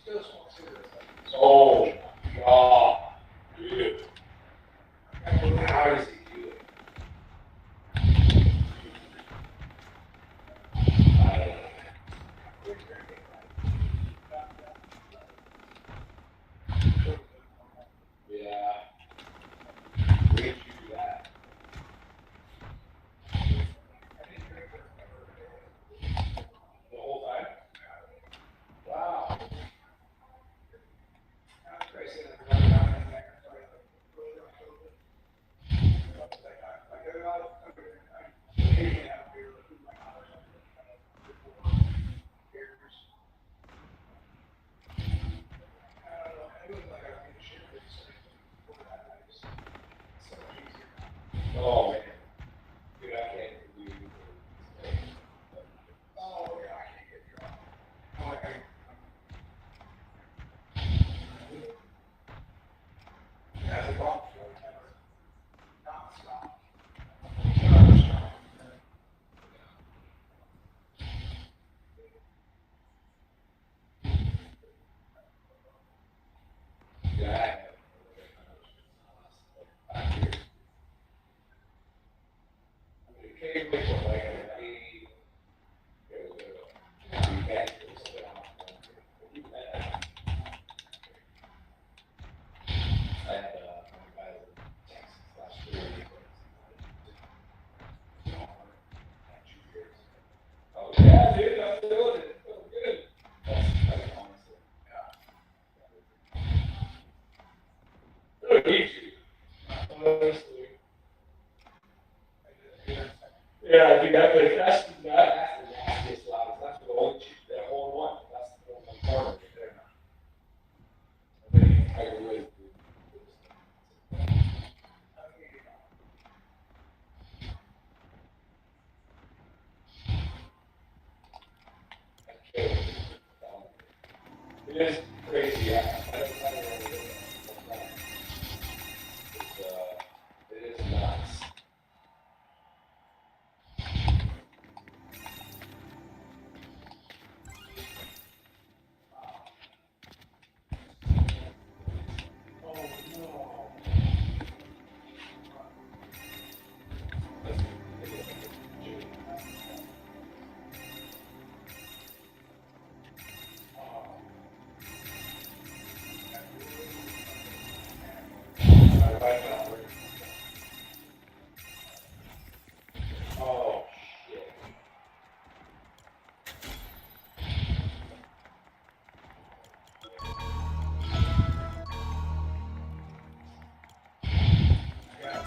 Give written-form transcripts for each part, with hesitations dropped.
Oh my God, dude. How does he do it? I don't know. Yeah. Where'd you do that? The whole time? Wow. Oh man. Dude, I can't believe it. Yeah. It came with like a I had one guy in Texas last year. Oh yeah, dude, I'm feeling it. Feeling good. That's honestly. Look at you. Honestly. Yeah, dude, that's the nastiest loudest. That's the only that whole one. That's the one corner right there. I think Tiger Woods. It is crazy. I don't know. It is nuts. Oh no. Oh shit. Yeah.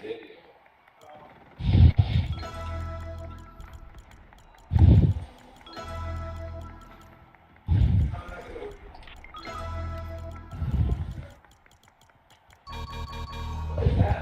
Video. What is that?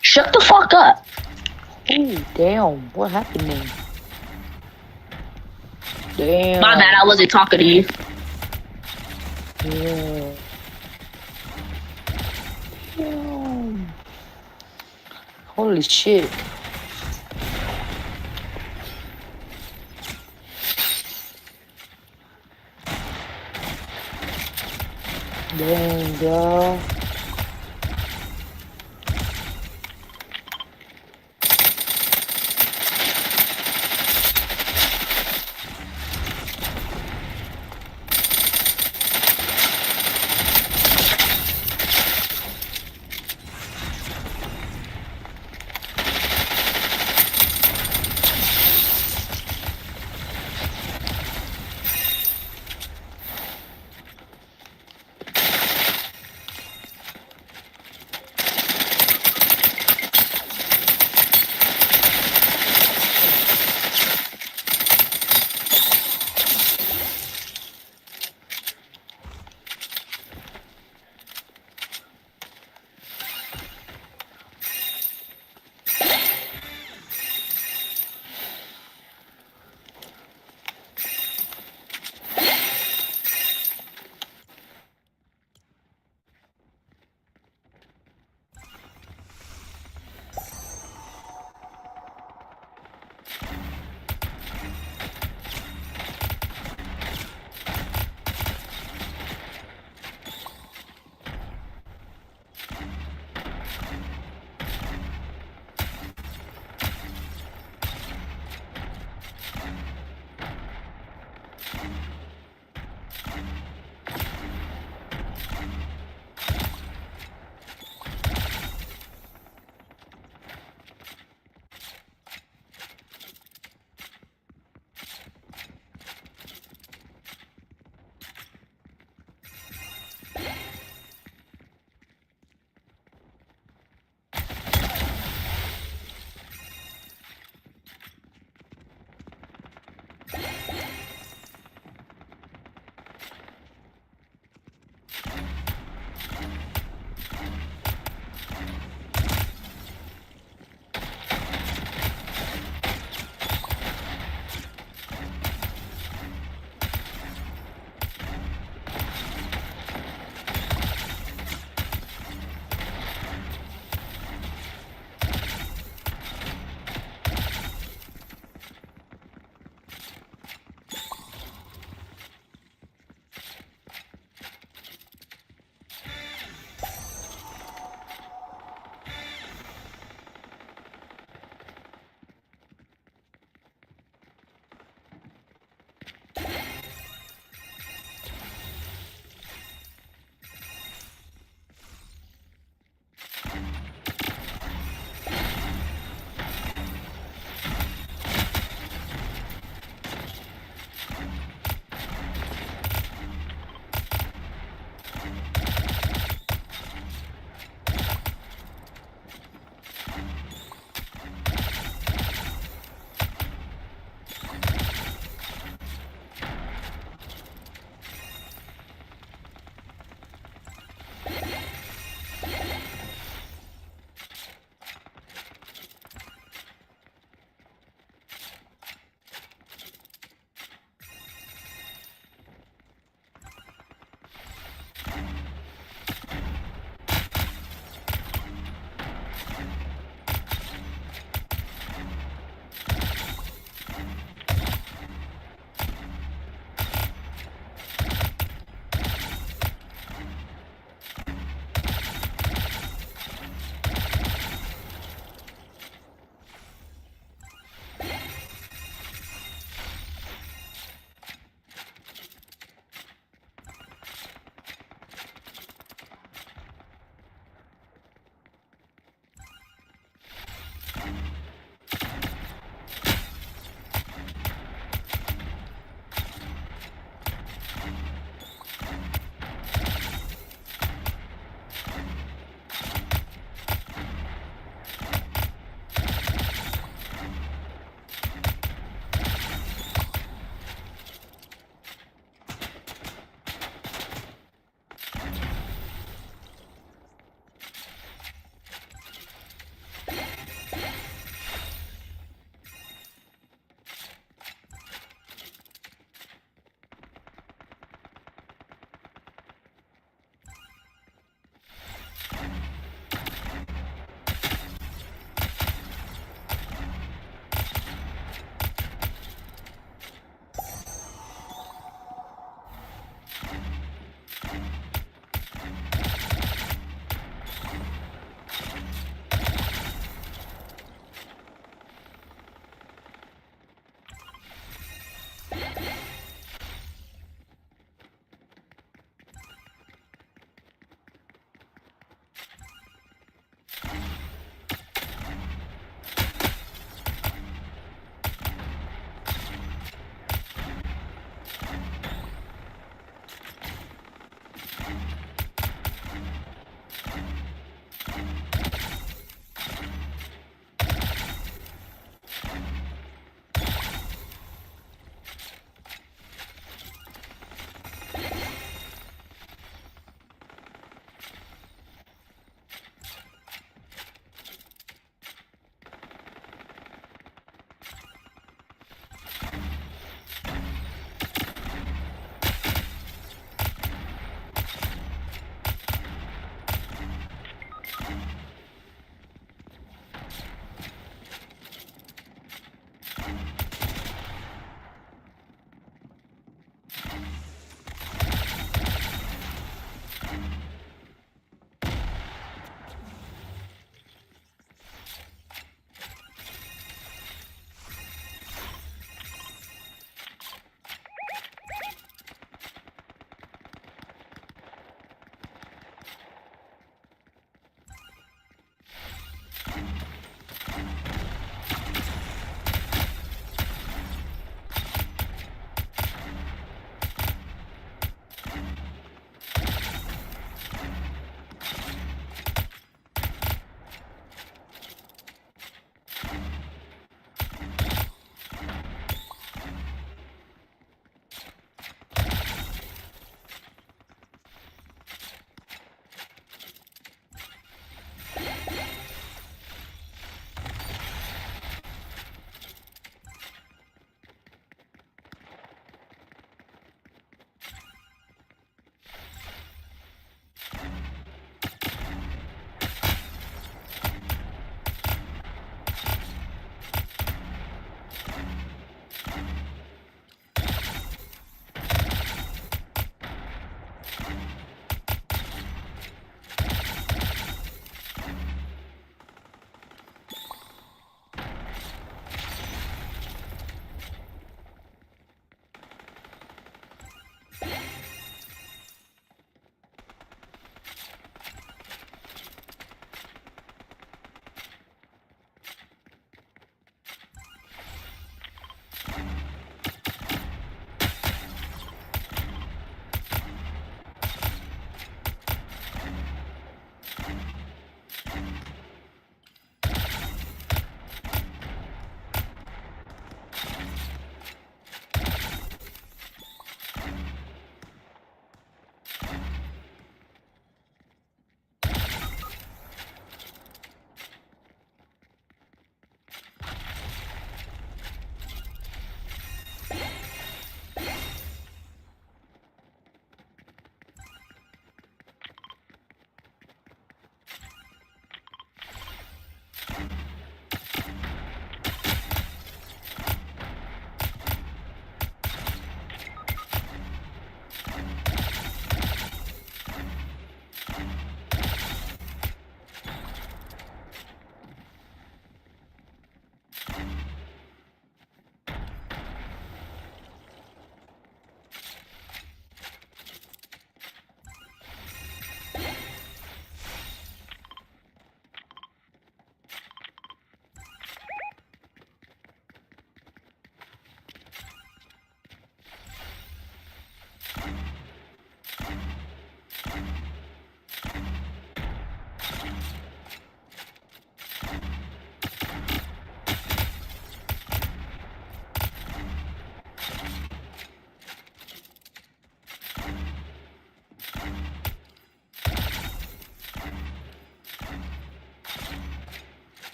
Shut the fuck up. Ooh, damn. What happened then? Damn. My bad, I wasn't talking to you. Yeah. Damn. Holy shit. Dang, bro.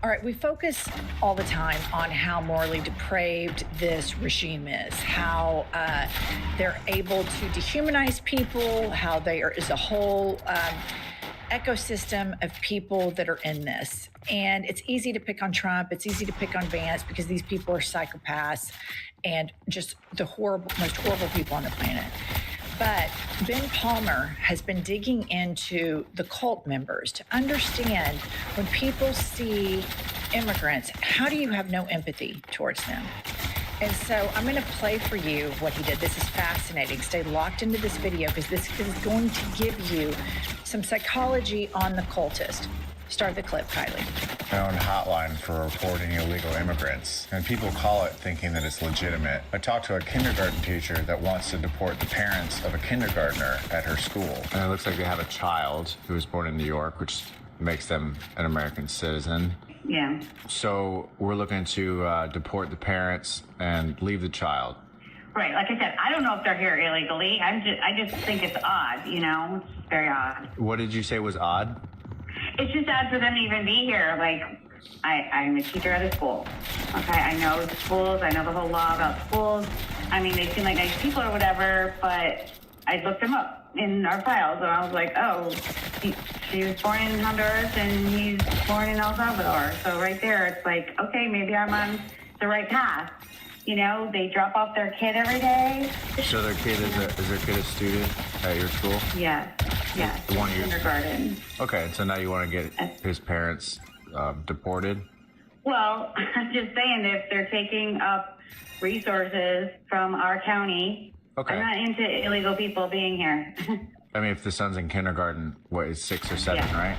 All right, we focus all the time on how morally depraved this regime is, how they're able to dehumanize people, how there is a whole ecosystem of people that are in this. And it's easy to pick on Trump, it's easy to pick on Vance because these people are psychopaths and just the most horrible people on the planet. But Ben Palmer has been digging into the cult members to understand when people see immigrants, how do you have no empathy towards them? And so I'm going to play for you what he did. This is fascinating. Stay locked into this video because this is going to give you some psychology on the cultist. Start the clip, Kylie. My own hotline for reporting illegal immigrants, and people call it thinking that it's legitimate. I talked to a kindergarten teacher that wants to deport the parents of a kindergartner at her school. And it looks like they have a child who was born in New York, which makes them an American citizen. Yeah. So we're looking to deport the parents and leave the child. Right. Like I said, I don't know if they're here illegally. I just think it's odd, you know? It's very odd. What did you say was odd? It's just odd for them to even be here. Like, I'm a teacher at a school. Okay, I know the schools. I know the whole law about schools. I mean, they seem like nice people or whatever, but I looked them up in our files, and I was like, oh, she was born in Honduras, and he's born in El Salvador. So right there, it's like, okay, maybe I'm on the right path. You know, they drop off their kid every day. So their kid is their kid a student at your school? Yeah. Yeah, The one year. kindergarten. Okay, so now you want to get his parents deported? Well, I'm just saying if they're taking up resources from our county, Okay. I'm not into illegal people being here. I mean, if the son's in kindergarten, what is 6 or 7, Yeah. right?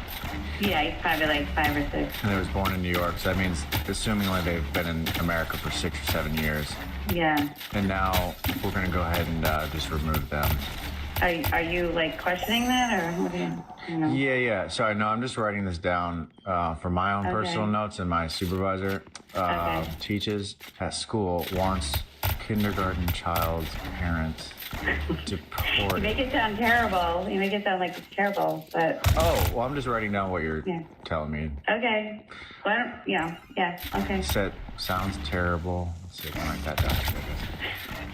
Yeah, he's probably like 5 or 6. And he was born in New York, so that means, assumingly, they've been in America for 6 or 7 years. Yeah. And now we're going to go ahead and just remove them. Are you like questioning that or what do you know? Yeah. Sorry, no, I'm just writing this down for my own Okay. personal notes, and my supervisor Okay. teaches at school wants kindergarten child's parents You deported. make it sound terrible. You make it sound like it's terrible, but Oh, well, I'm just writing down what you're Yeah. telling me. okay. Well, yeah, okay. Sounds terrible. Let's see if I can write that down.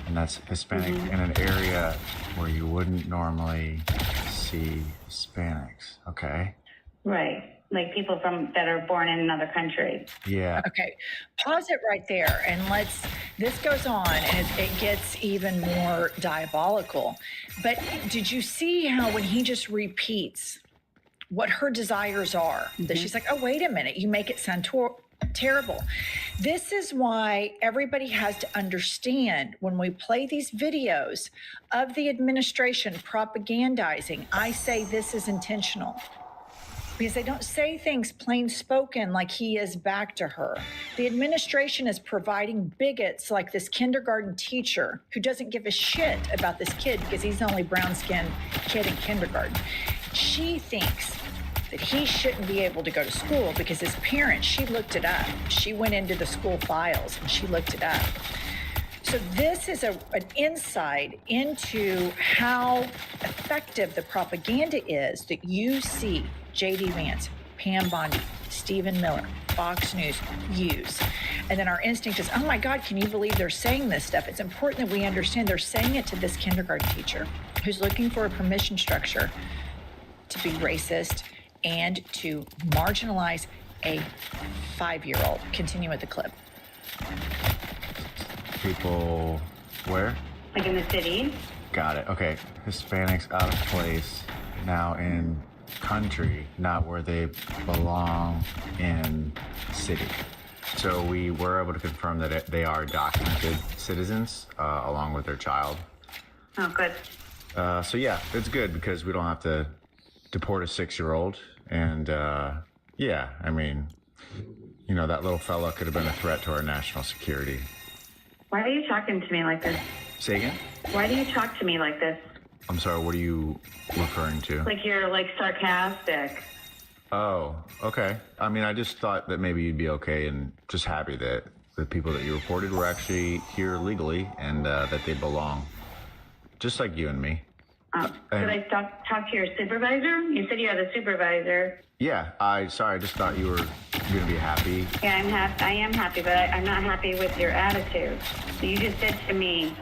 And that's Hispanic in an area where you wouldn't normally see Hispanics. Okay. Right. Like people that are born in another country. Yeah. Okay, pause it right there and this goes on and it gets even more diabolical. But did you see how when he just repeats what her desires are, that she's like, oh, wait a minute, you make it sound terrible. This is why everybody has to understand when we play these videos of the administration propagandizing, I say this is intentional. Because they don't say things plain spoken like he is back to her. The administration is providing bigots like this kindergarten teacher who doesn't give a shit about this kid because he's the only brown-skinned kid in kindergarten. She thinks that he shouldn't be able to go to school because his parents, she looked it up. She went into the school files and she looked it up. So this is an insight into how effective the propaganda is that you see J.D. Vance, Pam Bondi, Stephen Miller, Fox News use. And then our instinct is, oh my God, can you believe they're saying this stuff? It's important that we understand they're saying it to this kindergarten teacher who's looking for a permission structure to be racist and to marginalize a 5-year-old. Continue with the clip. People where? Like in the city. Got it. Okay. Hispanics out of place now in country, not where they belong in city. So we were able to confirm that they are documented citizens along with their child. Oh, good. So yeah, it's good because we don't have to deport a 6-year-old. And yeah, I mean, you know, that little fella could have been a threat to our national security. Why are you talking to me like this? Say again? Why do you talk to me like this? I'm sorry, what are you referring to? Like you're like sarcastic. Oh, okay. I mean, I just thought that maybe you'd be okay and just happy that the people that you reported were actually here legally and that they belong. Just like you and me. Could I talk to your supervisor? You said you are the supervisor. Yeah, I just thought you were going to be happy. Yeah, I am happy, but I'm not happy with your attitude. You just said to me,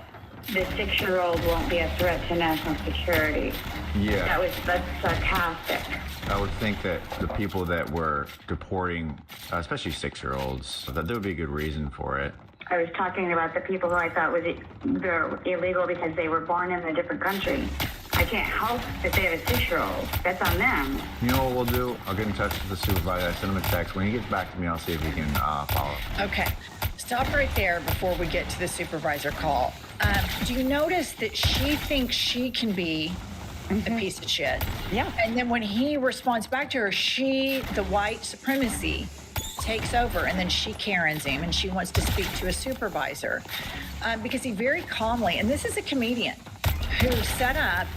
the 6-year-old won't be a threat to national security. Yeah. That's sarcastic. I would think that the people that were deporting, especially 6-year-olds, that there would be a good reason for it. I was talking about the people who I thought they're illegal because they were born in a different country. I can't help if they have a 6-year-old. That's on them. You know what we'll do? I'll get in touch with the supervisor. I send him a text. When he gets back to me, I'll see if he can follow up. Okay, stop right there before we get to the supervisor call. Do you notice that she thinks she can be a piece of shit? Yeah. And then when he responds back to her, the white supremacy takes over, and then she Karens him and she wants to speak to a supervisor because he very calmly, and this is a comedian who set up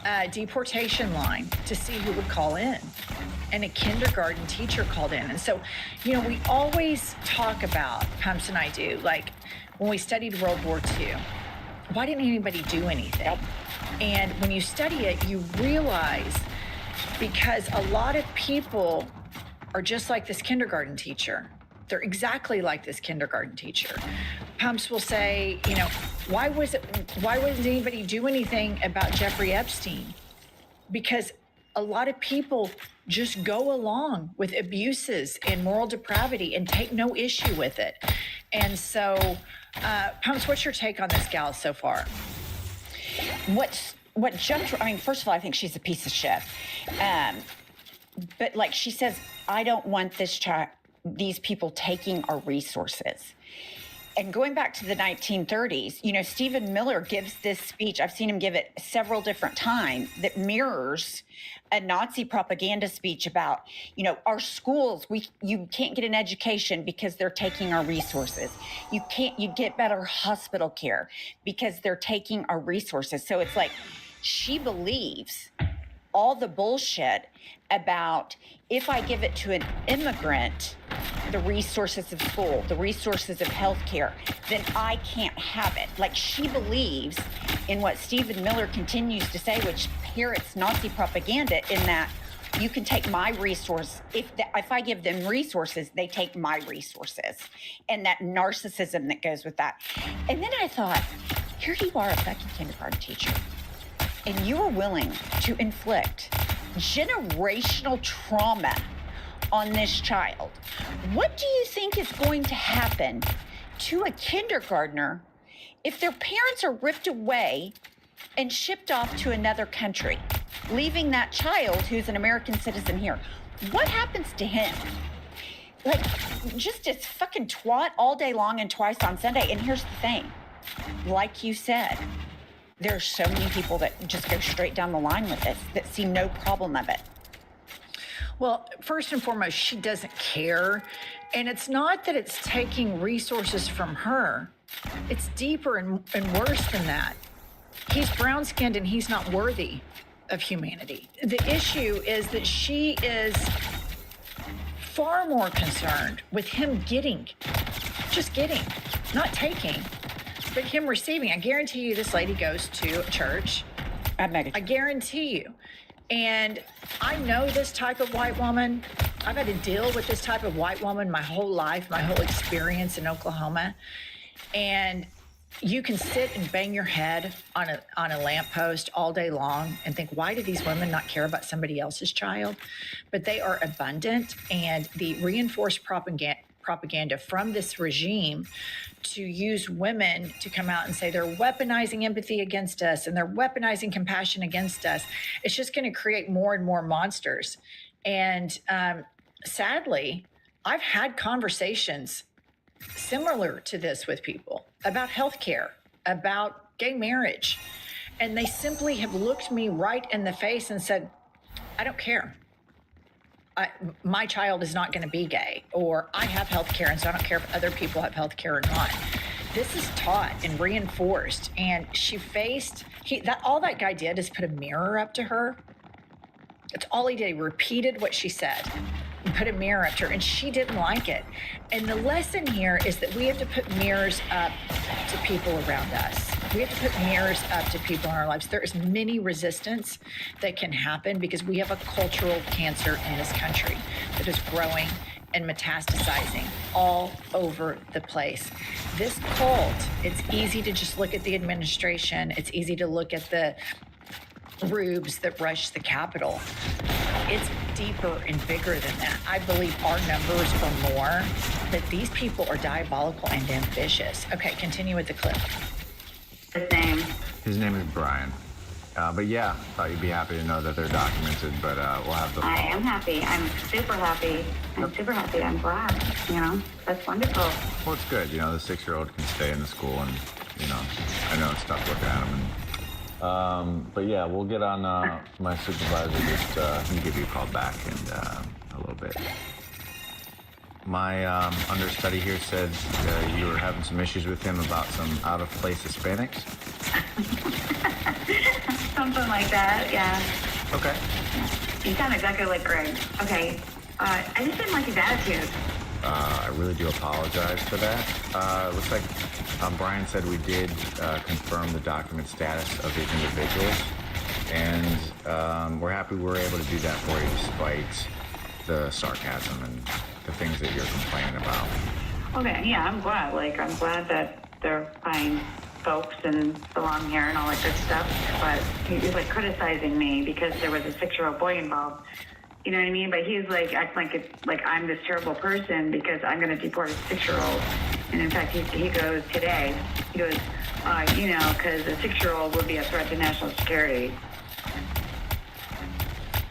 a deportation line to see who would call in. And a kindergarten teacher called in. And so, you know, we always talk about, Pumps and I do, like when we studied World War II, why didn't anybody do anything? And when you study it, you realize because a lot of people are just like this kindergarten teacher. They're exactly like this kindergarten teacher. Pumps will say, you know, why wasn't anybody do anything about Jeffrey Epstein? Because a lot of people just go along with abuses and moral depravity and take no issue with it. And so, Pumps, what's your take on this gal so far? What's what jumped, I mean, first of all, I think she's a piece of shit. But like she says, I don't want these people taking our resources. And going back to the 1930s, you know, Stephen Miller gives this speech. I've seen him give it several different times that mirrors a Nazi propaganda speech about, you know, our schools, you can't get an education because they're taking our resources. You get better hospital care because they're taking our resources. So it's like she believes all the bullshit about if I give it to an immigrant, the resources of school, the resources of healthcare, then I can't have it. Like she believes in what Stephen Miller continues to say, which parrots Nazi propaganda in that you can take my resource. If I give them resources, they take my resources, and that narcissism that goes with that. And then I thought, here you are, a fucking kindergarten teacher, and you are willing to inflict generational trauma on this child. What do you think is going to happen to a kindergartner if their parents are ripped away and shipped off to another country, leaving that child who's an American citizen here? What happens to him? Like, just as fucking twat all day long and twice on Sunday. And here's the thing, like you said, there's so many people that just go straight down the line with this, that see no problem of it. Well, first and foremost, she doesn't care. And it's not that it's taking resources from her. It's deeper and worse than that. He's brown-skinned and he's not worthy of humanity. The issue is that she is far more concerned with him just getting, not taking, but him receiving. I guarantee you this lady goes to a church. I guarantee you. And I know this type of white woman. I've had to deal with this type of white woman my whole life, my whole experience in Oklahoma. And you can sit and bang your head on a lamppost all day long and think, why do these women not care about somebody else's child? But they are abundant, and the reinforced propaganda from this regime to use women to come out and say they're weaponizing empathy against us and they're weaponizing compassion against us. It's just going to create more and more monsters. And sadly, I've had conversations similar to this with people about healthcare, about gay marriage. And they simply have looked me right in the face and said, I don't care. My child is not going to be gay, or I have health care, and so I don't care if other people have health care or not. This is taught and reinforced. And she faced, all that guy did is put a mirror up to her. That's all he did. He repeated what she said and put a mirror up to her, and she didn't like it. And the lesson here is that we have to put mirrors up to people around us. We have to put mirrors up to people in our lives. There is many resistance that can happen because we have a cultural cancer in this country that is growing and metastasizing all over the place. This cult, it's easy to just look at the administration. It's easy to look at the rubes that rush the Capitol. It's deeper and bigger than that. I believe our numbers are more, but these people are diabolical and ambitious. Okay, continue with the clip. His name is Brian. But yeah, thought you'd be happy to know that they're documented, but we'll have the... I am happy. I'm super happy. I'm glad, that's wonderful. Well, it's good. The 6-year-old can stay in the school, and, I know it's tough looking at him. But yeah, we'll get on my supervisor. Just he'll give you a call back in a little bit. My understudy here said you were having some issues with him about some out-of-place Hispanics. Something like that, yeah. Okay. You sound exactly like Greg. Okay. I just didn't like his attitude. I really do apologize for that. It looks like Brian said we did confirm the document status of these individuals, and we're happy we were able to do that for you despite the sarcasm and the things that you're complaining about. Okay, yeah, I'm glad. I'm glad that they're fine folks and belong here and all that good stuff, but he's criticizing me because there was a 6-year-old boy involved. You know what I mean? But he's acting like it's like I'm this terrible person because I'm going to deport a 6-year-old. And in fact, he goes today. He goes, because a 6-year-old would be a threat to national security.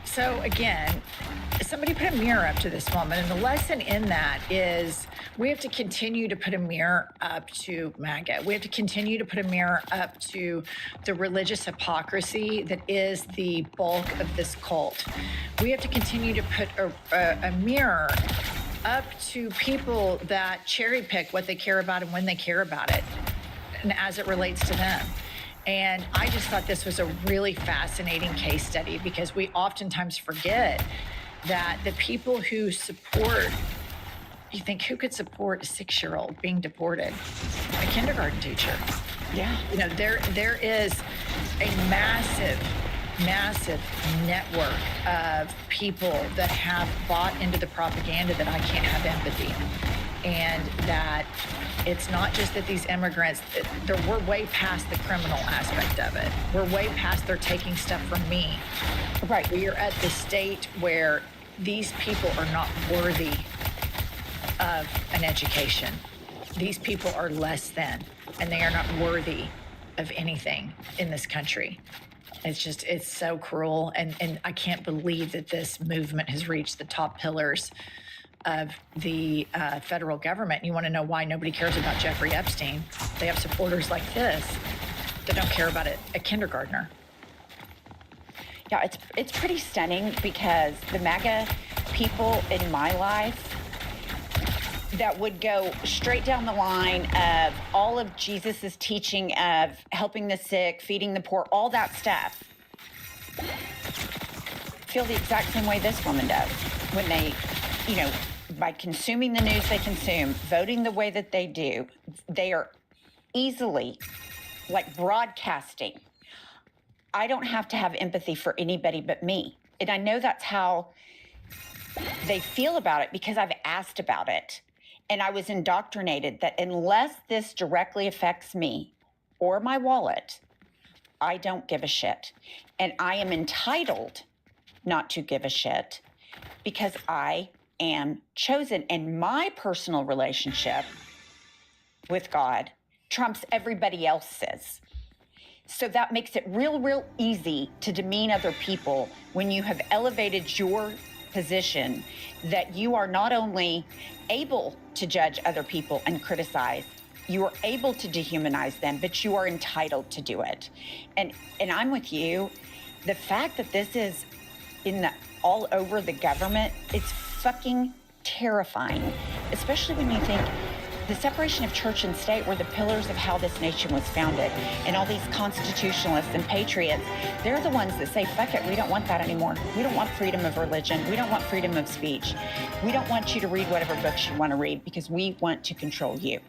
So again, somebody put a mirror up to this woman, and the lesson in that is we have to continue to put a mirror up to MAGA. We have to continue to put a mirror up to the religious hypocrisy that is the bulk of this cult. We have to continue to put a mirror up to people that cherry pick what they care about and when they care about it, and as it relates to them. And I just thought this was a really fascinating case study, because we oftentimes forget that the people who support, you think, who could support a 6-year-old being deported? A kindergarten teacher. Yeah. There is a massive network of people that have bought into the propaganda that I can't have empathy. And that it's not just that these immigrants, we're way past the criminal aspect of it. We're way past they're taking stuff from me. Right. We are at the state where these people are not worthy of an education. These people are less than, and they are not worthy of anything in this country. It's so cruel. And I can't believe that this movement has reached the top pillars of the federal government. You want to know why nobody cares about Jeffrey Epstein? They have supporters like this that don't care about a kindergartner. Yeah, it's pretty stunning, because the MAGA people in my life that would go straight down the line of all of Jesus's teaching of helping the sick, feeding the poor, all that stuff, feel the exact same way this woman does when they, by consuming the news they consume, voting the way that they do, they are easily broadcasting. I don't have to have empathy for anybody but me. And I know that's how they feel about it, because I've asked about it. And I was indoctrinated that unless this directly affects me or my wallet, I don't give a shit. And I am entitled not to give a shit, because I am chosen. And my personal relationship with God trumps everybody else's. So that makes it real easy to demean other people when you have elevated your position, that you are not only able to judge other people and criticize, you are able to dehumanize them, but you are entitled to do it. And I'm with you. The fact that this is all over the government, it's fucking terrifying, especially when you think the separation of church and state were the pillars of how this nation was founded. And all these constitutionalists and patriots, they're the ones that say, fuck it, we don't want that anymore. We don't want freedom of religion. We don't want freedom of speech. We don't want you to read whatever books you want to read, because we want to control you.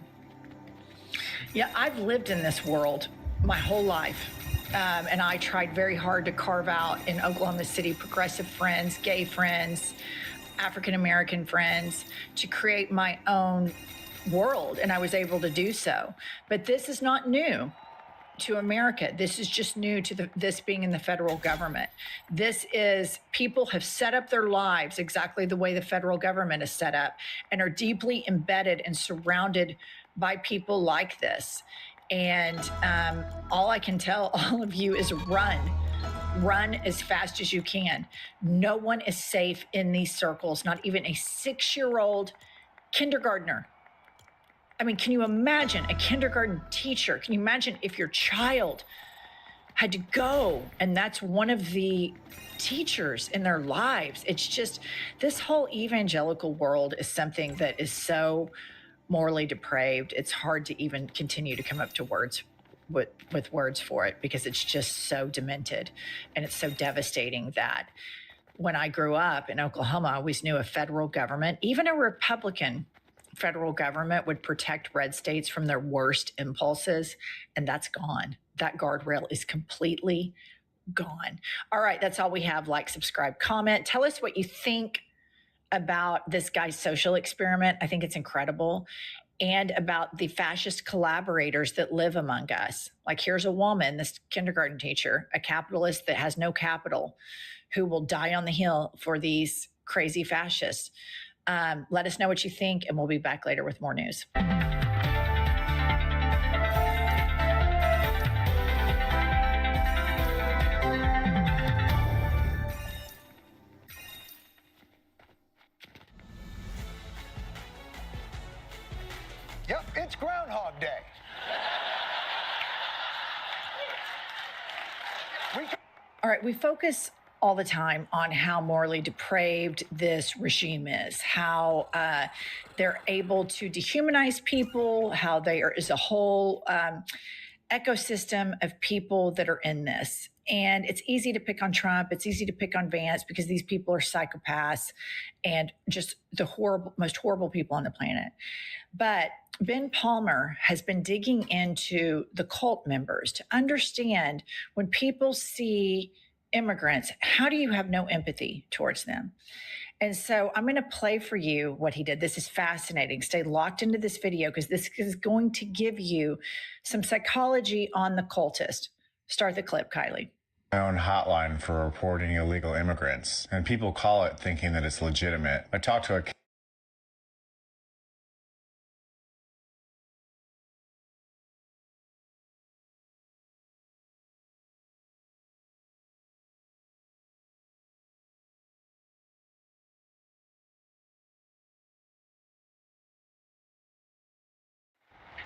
Yeah, I've lived in this world my whole life. And I tried very hard to carve out in Oklahoma City progressive friends, gay friends, African-American friends, to create my own world, and I was able to do so. But this is not new to America. This is just new to this being in the federal government. This is, people have set up their lives exactly the way the federal government is set up, and are deeply embedded and surrounded by people like this. And all I can tell all of you is run as fast as you can. No one is safe in these circles, not even a 6-year-old kindergartner. I mean, can you imagine a kindergarten teacher? Can you imagine if your child had to go and that's one of the teachers in their lives? It's just, this whole evangelical world is something that is so morally depraved. It's hard to even continue to come up to words with words for it, because it's just so demented, and it's so devastating that when I grew up in Oklahoma, I always knew a federal government, even a Republican federal government, would protect red states from their worst impulses, and that's gone. That guardrail is completely gone. All right, that's all we have. Like, subscribe, comment. Tell us what you think about this guy's social experiment. I think it's incredible. And about the fascist collaborators that live among us. Like, here's a woman, this kindergarten teacher, a capitalist that has no capital, who will die on the hill for these crazy fascists. Let us know what you think, and we'll be back later with more news. Yep, it's Groundhog Day. All right, we focus all the time on how morally depraved this regime is, how they're able to dehumanize people, how there is a whole ecosystem of people that are in this. And it's easy to pick on Trump. It's easy to pick on Vance because these people are psychopaths and just the most horrible people on the planet. But Ben Palmer has been digging into the cult members to understand when people see immigrants, how do you have no empathy towards them? And so I'm going to play for you what he did. This is fascinating. Stay locked into this video because this is going to give you some psychology on the cultist. Start the clip, Kylie. My own hotline for reporting illegal immigrants, and people call it thinking that it's legitimate. I talked to a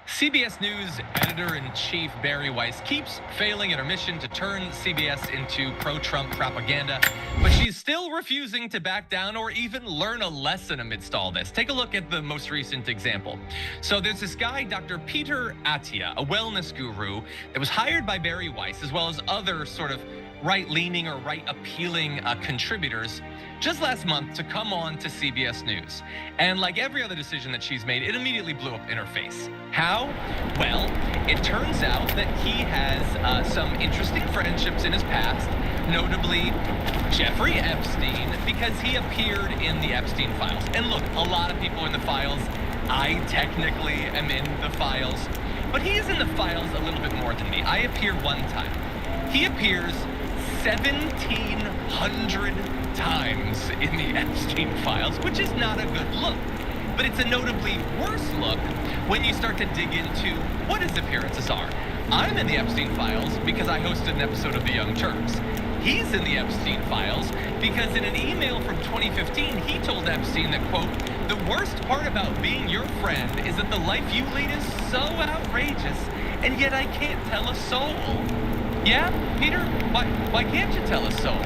CBS News editor-in-chief Bari Weiss keeps failing in her mission to turn CBS into pro-Trump propaganda, but she's still refusing to back down or even learn a lesson amidst all this. Take a look at the most recent example. So there's this guy, Dr. Peter Attia, a wellness guru that was hired by Bari Weiss, as well as other sort of right-leaning or right-appealing contributors just last month to come on to CBS News. And like every other decision that she's made, it immediately blew up in her face. How? Well, it turns out that he has some interesting friendships in his past, notably Jeffrey Epstein, because he appeared in the Epstein files. And look, a lot of people in the files. I technically am in the files, but he is in the files a little bit more than me. I appear one time. He appears 1,700 times in the Epstein files, which is not a good look. But it's a notably worse look when you start to dig into what his appearances are. I'm in the Epstein files because I hosted an episode of The Young Turks. He's in the Epstein files because in an email from 2015, he told Epstein that, quote, "The worst part about being your friend is that the life you lead is so outrageous, and yet I can't tell a soul." Yeah, Peter, why can't you tell a soul?